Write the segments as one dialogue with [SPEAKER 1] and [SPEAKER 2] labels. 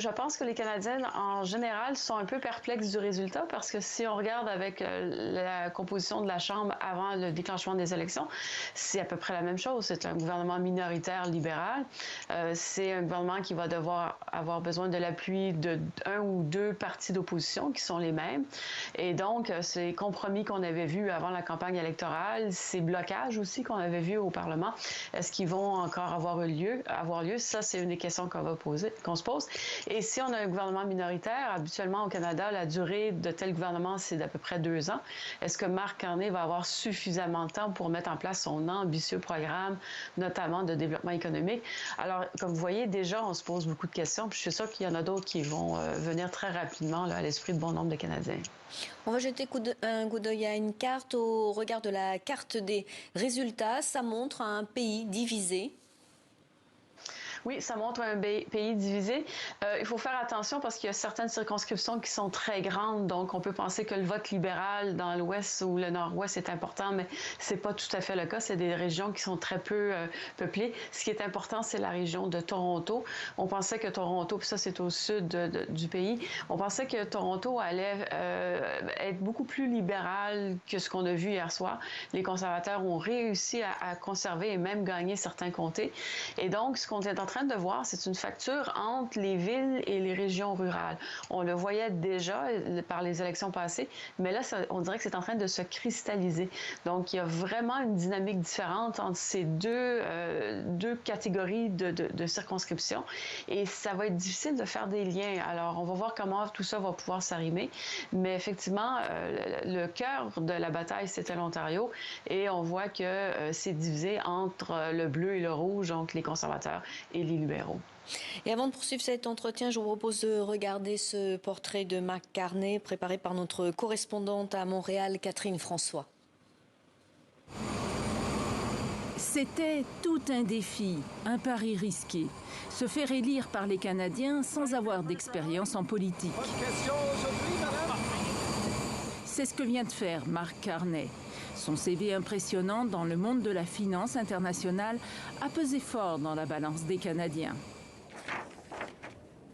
[SPEAKER 1] Je pense que les Canadiens, en général, sont un peu perplexes du résultat parce que si on regarde avec la composition de la Chambre avant le déclenchement des élections, c'est à peu près la même chose. C'est un gouvernement minoritaire libéral. C'est un gouvernement qui va devoir avoir besoin de l'appui de un ou deux partis d'opposition qui sont les mêmes. Et donc, ces compromis qu'on avait vus avant la campagne électorale, ces blocages aussi qu'on avait vus au Parlement, est-ce qu'ils vont encore avoir lieu? Ça, c'est une des questions qu'on se pose. Et si on a un gouvernement minoritaire, habituellement au Canada, la durée de tel gouvernement, c'est d'à peu près 2 ans. Est-ce que Marc Carney va avoir suffisamment de temps pour mettre en place son ambitieux programme, notamment de développement économique? Alors, comme vous voyez, déjà, on se pose beaucoup de questions. Puis je suis sûre qu'il y en a d'autres qui vont venir très rapidement là, à l'esprit de bon nombre de Canadiens.
[SPEAKER 2] On va jeter un coup d'œil à une carte. Au regard de la carte des résultats, ça montre un pays divisé.
[SPEAKER 1] Oui, ça montre un pays divisé. Il faut faire attention parce qu'il y a certaines circonscriptions qui sont très grandes, donc on peut penser que le vote libéral dans l'Ouest ou le Nord-Ouest est important, mais c'est pas tout à fait le cas. C'est des régions qui sont très peu peuplées. Ce qui est important, c'est la région de Toronto. On pensait que Toronto, puis ça c'est au sud du pays, on pensait que Toronto allait être beaucoup plus libéral que ce qu'on a vu hier soir. Les conservateurs ont réussi à conserver et même gagner certains comtés. Et donc, ce qu'on est en train de voir, c'est une fracture entre les villes et les régions rurales. On le voyait déjà par les élections passées, mais là, on dirait que c'est en train de se cristalliser. Donc, il y a vraiment une dynamique différente entre ces deux catégories de circonscriptions et ça va être difficile de faire des liens. Alors, on va voir comment tout ça va pouvoir s'arrimer, mais effectivement, le cœur de la bataille, c'était l'Ontario et on voit que c'est divisé entre le bleu et le rouge, donc les conservateurs et les libéraux.
[SPEAKER 2] Et avant de poursuivre cet entretien, je vous propose de regarder ce portrait de Marc Carney préparé par notre correspondante à Montréal, Catherine François.
[SPEAKER 3] C'était tout un défi, un pari risqué. Se faire élire par les Canadiens sans avoir d'expérience en politique. C'est ce que vient de faire Marc Carney. Son CV impressionnant dans le monde de la finance internationale a pesé fort dans la balance des Canadiens.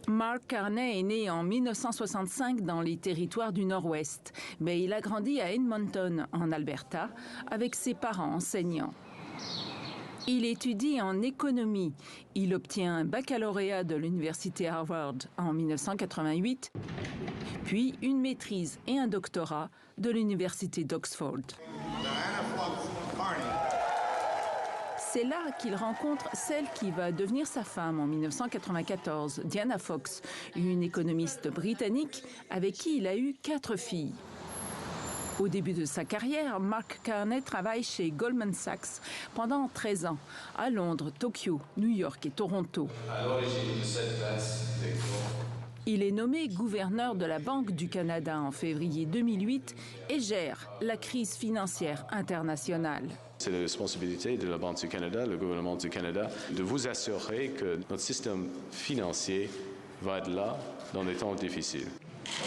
[SPEAKER 3] Marc Carney est né en 1965 dans les territoires du Nord-Ouest, mais il a grandi à Edmonton, en Alberta, avec ses parents enseignants. Il étudie en économie. Il obtient un baccalauréat de l'université Harvard en 1988, puis une maîtrise et un doctorat de l'université d'Oxford. C'est là qu'il rencontre celle qui va devenir sa femme en 1994, Diana Fox, une économiste britannique avec qui il a eu 4 filles. Au début de sa carrière, Marc Carney travaille chez Goldman Sachs pendant 13 ans, à Londres, Tokyo, New York et Toronto. Il est nommé gouverneur de la Banque du Canada en février 2008 et gère la crise financière internationale.
[SPEAKER 4] C'est la responsabilité de la Banque du Canada, le gouvernement du Canada, de vous assurer que notre système financier va être là dans des temps difficiles.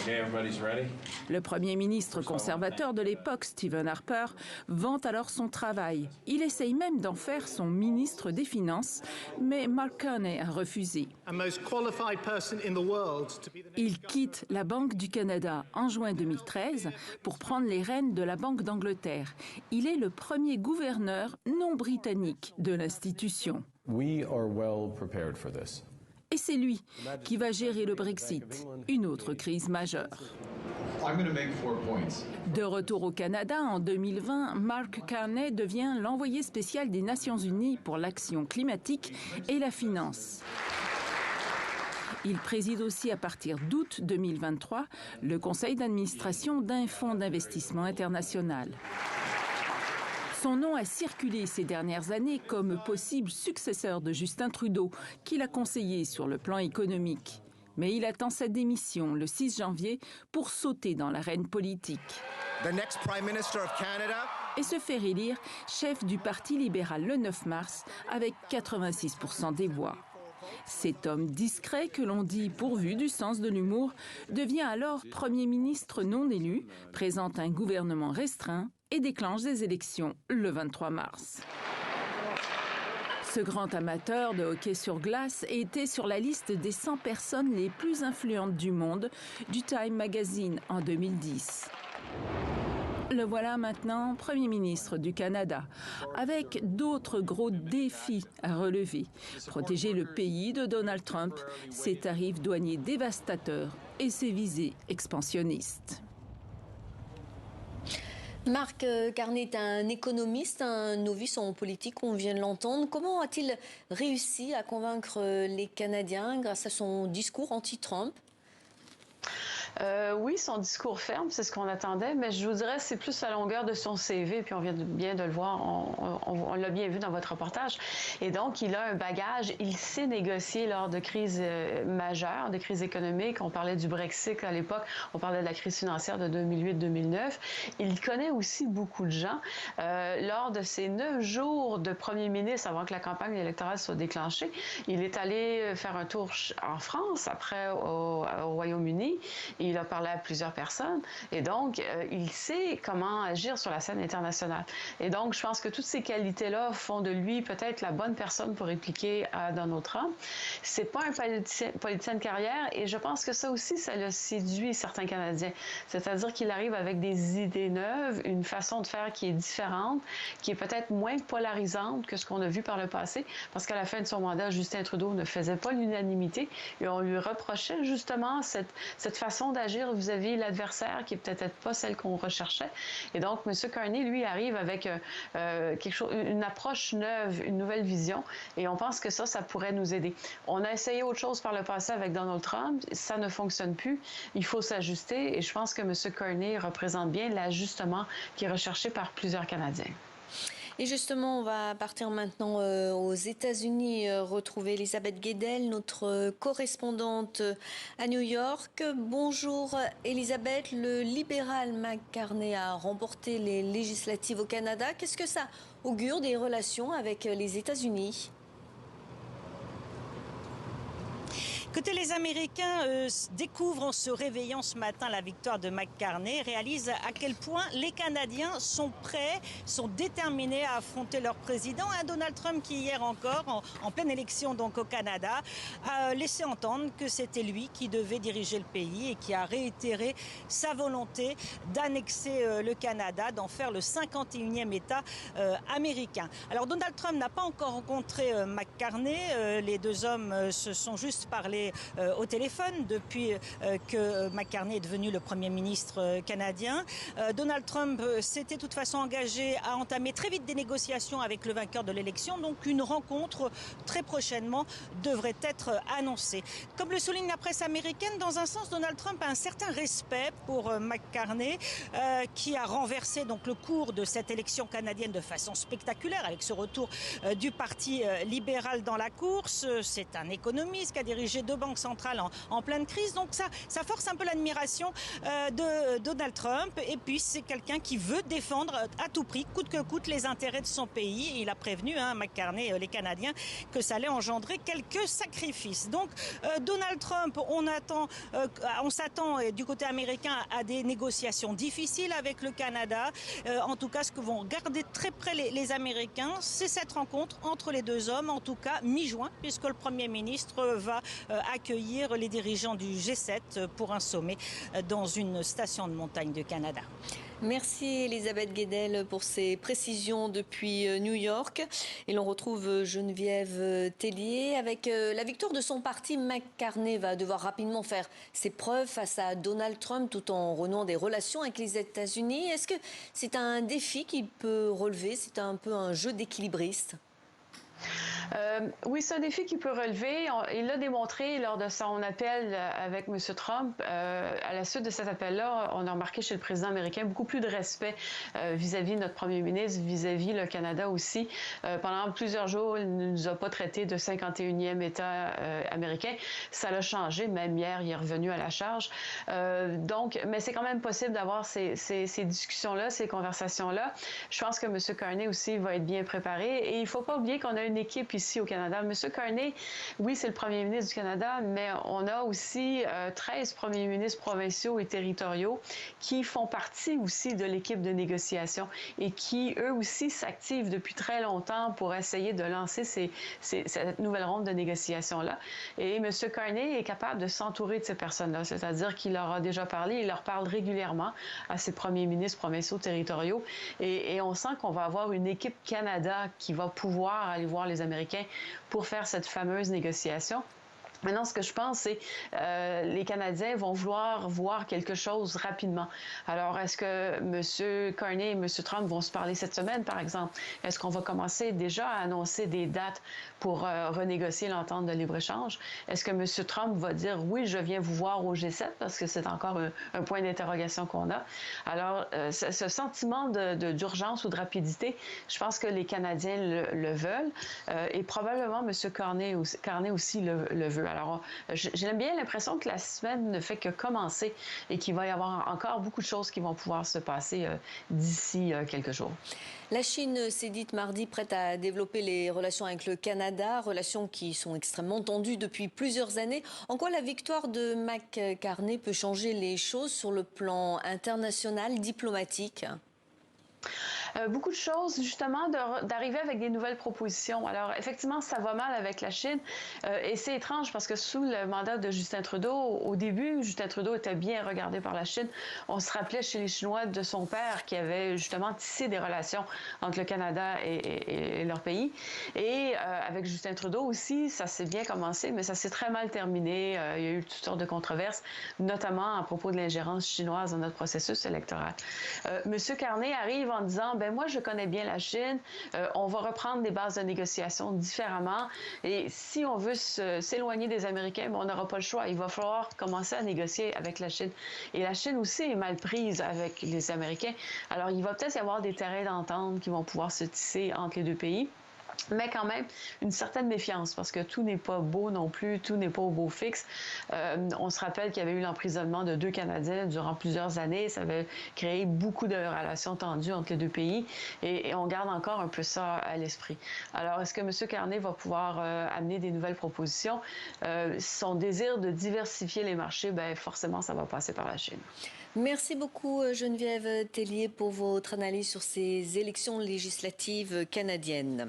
[SPEAKER 3] Okay, everybody's ready. Le premier ministre conservateur de l'époque, Stephen Harper, vante alors son travail. Il essaye même d'en faire son ministre des Finances, mais Marc Carney a refusé. Il quitte la Banque du Canada en juin 2013 pour prendre les rênes de la Banque d'Angleterre. Il est le premier gouverneur non britannique de l'institution.
[SPEAKER 5] We are well prepared for this.
[SPEAKER 3] Et c'est lui qui va gérer le Brexit, une autre crise majeure. De retour au Canada en 2020, Marc Carney devient l'envoyé spécial des Nations Unies pour l'action climatique et la finance. Il préside aussi à partir d'août 2023 le conseil d'administration d'un fonds d'investissement international. Son nom a circulé ces dernières années comme possible successeur de Justin Trudeau, qu'il a conseillé sur le plan économique. Mais il attend sa démission le 6 janvier pour sauter dans l'arène politique. Et se faire élire chef du Parti libéral le 9 mars avec 86% des voix. Cet homme discret, que l'on dit pourvu du sens de l'humour, devient alors Premier ministre non élu, présente un gouvernement restreint et déclenche des élections le 23 mars. Ce grand amateur de hockey sur glace était sur la liste des 100 personnes les plus influentes du monde du Time Magazine en 2010. Le voilà maintenant Premier ministre du Canada, avec d'autres gros défis à relever. Protéger le pays de Donald Trump, ses tarifs douaniers dévastateurs et ses visées expansionnistes.
[SPEAKER 2] Marc Carney est un économiste, un novice en politique, on vient de l'entendre. Comment a-t-il réussi à convaincre les Canadiens grâce à son discours anti-Trump ?
[SPEAKER 1] Oui, son discours ferme, c'est ce qu'on attendait, mais je vous dirais c'est plus la longueur de son CV, puis on vient bien de le voir, on l'a bien vu dans votre reportage. Et donc, il a un bagage, il sait négocier lors de crises majeures, de crises économiques. On parlait du Brexit à l'époque, on parlait de la crise financière de 2008-2009. Il connaît aussi beaucoup de gens. Lors de ses 9 jours de premier ministre, avant que la campagne électorale soit déclenchée, il est allé faire un tour en France, après au Royaume-Uni. Il a parlé à plusieurs personnes et donc il sait comment agir sur la scène internationale. Et donc, je pense que toutes ces qualités-là font de lui peut-être la bonne personne pour répliquer à Donald Trump. C'est pas un politicien de carrière et je pense que ça aussi, ça l'a séduit certains Canadiens. C'est-à-dire qu'il arrive avec des idées neuves, une façon de faire qui est différente, qui est peut-être moins polarisante que ce qu'on a vu par le passé, parce qu'à la fin de son mandat, Justin Trudeau ne faisait pas l'unanimité et on lui reprochait justement cette façon d'agir vis-à-vis l'adversaire qui est peut-être pas celle qu'on recherchait. Et donc, M. Carney, lui, arrive avec quelque chose, une approche neuve, une nouvelle vision, et on pense que ça pourrait nous aider. On a essayé autre chose par le passé avec Donald Trump, ça ne fonctionne plus, il faut s'ajuster, et je pense que M. Carney représente bien l'ajustement qui est recherché par plusieurs Canadiens.
[SPEAKER 2] Et justement, on va partir maintenant aux États-Unis, retrouver Elisabeth Guedel, notre correspondante à New York. Bonjour Elisabeth, le libéral Mark Carney a remporté les législatives au Canada. Qu'est-ce que ça augure des relations avec les États-Unis ?
[SPEAKER 6] Écoutez, les Américains découvrent en se réveillant ce matin la victoire de Mark Carney, réalisent à quel point les Canadiens sont prêts, sont déterminés à affronter leur président, un Donald Trump qui hier encore, en pleine élection donc au Canada, a laissé entendre que c'était lui qui devait diriger le pays et qui a réitéré sa volonté d'annexer le Canada, d'en faire le 51e État américain. Alors Donald Trump n'a pas encore rencontré Mark Carney, les deux hommes se sont juste parlé au téléphone depuis que Mark Carney est devenu le Premier ministre canadien. Donald Trump s'était de toute façon engagé à entamer très vite des négociations avec le vainqueur de l'élection, donc une rencontre très prochainement devrait être annoncée. Comme le souligne la presse américaine, dans un sens, Donald Trump a un certain respect pour Mark Carney qui a renversé donc le cours de cette élection canadienne de façon spectaculaire avec ce retour du Parti libéral dans la course. C'est un économiste qui a dirigé deux banques centrales en pleine crise, donc ça force un peu l'admiration de Donald Trump, et puis c'est quelqu'un qui veut défendre à tout prix, coûte que coûte, les intérêts de son pays, et il a prévenu, Mark Carney, les Canadiens, que ça allait engendrer quelques sacrifices. Donc Donald Trump, on s'attend du côté américain à des négociations difficiles avec le Canada. En tout cas, ce que vont garder très près les Américains, c'est cette rencontre entre les deux hommes, en tout cas mi-juin, puisque le Premier ministre va accueillir les dirigeants du G7 pour un sommet dans une station de montagne du Canada.
[SPEAKER 2] Merci Elisabeth Guedel pour ces précisions depuis New York. Et l'on retrouve Geneviève Tellier. Avec la victoire de son parti, Mark Carney va devoir rapidement faire ses preuves face à Donald Trump tout en renouant des relations avec les États-Unis. Est-ce que c'est un défi qu'il peut relever? C'est un peu un jeu d'équilibriste.
[SPEAKER 1] Oui, c'est un défi qu'il peut relever. Il l'a démontré lors de son appel avec M. Trump. À la suite de cet appel-là, on a remarqué chez le président américain beaucoup plus de respect vis-à-vis notre premier ministre, vis-à-vis le Canada aussi. Pendant plusieurs jours, il ne nous a pas traités de 51e État américain. Ça l'a changé, même hier, il est revenu à la charge. Mais c'est quand même possible d'avoir ces discussions-là, ces conversations-là. Je pense que M. Carney aussi va être bien préparé. Et il ne faut pas oublier qu'on a une équipe ici au Canada. M. Carney, oui, c'est le premier ministre du Canada, mais on a aussi 13 premiers ministres provinciaux et territoriaux qui font partie aussi de l'équipe de négociation et qui, eux aussi, s'activent depuis très longtemps pour essayer de lancer cette nouvelle ronde de négociations-là. Et M. Carney est capable de s'entourer de ces personnes-là, c'est-à-dire qu'il leur a déjà parlé, il leur parle régulièrement à ses premiers ministres provinciaux, territoriaux, et on sent qu'on va avoir une équipe Canada qui va pouvoir aller voir les Américains pour faire cette fameuse négociation. Maintenant, ce que je pense, c'est les Canadiens vont vouloir voir quelque chose rapidement. Alors, est-ce que M. Carney et M. Trump vont se parler cette semaine, par exemple? Est-ce qu'on va commencer déjà à annoncer des dates pour renégocier l'entente de libre-échange? Est-ce que M. Trump va dire « oui, je viens vous voir au G7 » parce que c'est encore un point d'interrogation qu'on a. Alors, ce sentiment d'urgence ou de rapidité, je pense que les Canadiens le veulent et probablement M. Carney aussi le veut. Alors, j'ai bien l'impression que la semaine ne fait que commencer et qu'il va y avoir encore beaucoup de choses qui vont pouvoir se passer d'ici quelques jours.
[SPEAKER 2] La Chine s'est dite mardi prête à développer les relations avec le Canada, relations qui sont extrêmement tendues depuis plusieurs années. En quoi la victoire de Mac Carney peut changer les choses sur le plan international, diplomatique ?
[SPEAKER 1] Beaucoup de choses, justement, d'arriver avec des nouvelles propositions. Alors, effectivement, ça va mal avec la Chine et c'est étrange parce que sous le mandat de Justin Trudeau, au début, Justin Trudeau était bien regardé par la Chine. On se rappelait chez les Chinois de son père qui avait justement tissé des relations entre le Canada et leur pays. Et avec Justin Trudeau aussi, ça s'est bien commencé, mais ça s'est très mal terminé. Il y a eu toutes sortes de controverses, notamment à propos de l'ingérence chinoise dans notre processus électoral. Monsieur Carney arrive en disant, ben moi, je connais bien la Chine, on va reprendre des bases de négociation différemment et si on veut s'éloigner des Américains, ben, on n'aura pas le choix. Il va falloir commencer à négocier avec la Chine. Et la Chine aussi est mal prise avec les Américains. Alors, il va peut-être y avoir des terrains d'entente qui vont pouvoir se tisser entre les deux pays. Mais quand même, une certaine méfiance, parce que tout n'est pas beau non plus, tout n'est pas au beau fixe. On se rappelle qu'il y avait eu l'emprisonnement de 2 Canadiens durant plusieurs années. Ça avait créé beaucoup de relations tendues entre les deux pays et on garde encore un peu ça à l'esprit. Alors, est-ce que M. Carney va pouvoir amener des nouvelles propositions? Son désir de diversifier les marchés, bien, forcément, ça va passer par la Chine.
[SPEAKER 2] Merci beaucoup Geneviève Tellier pour votre analyse sur ces élections législatives canadiennes.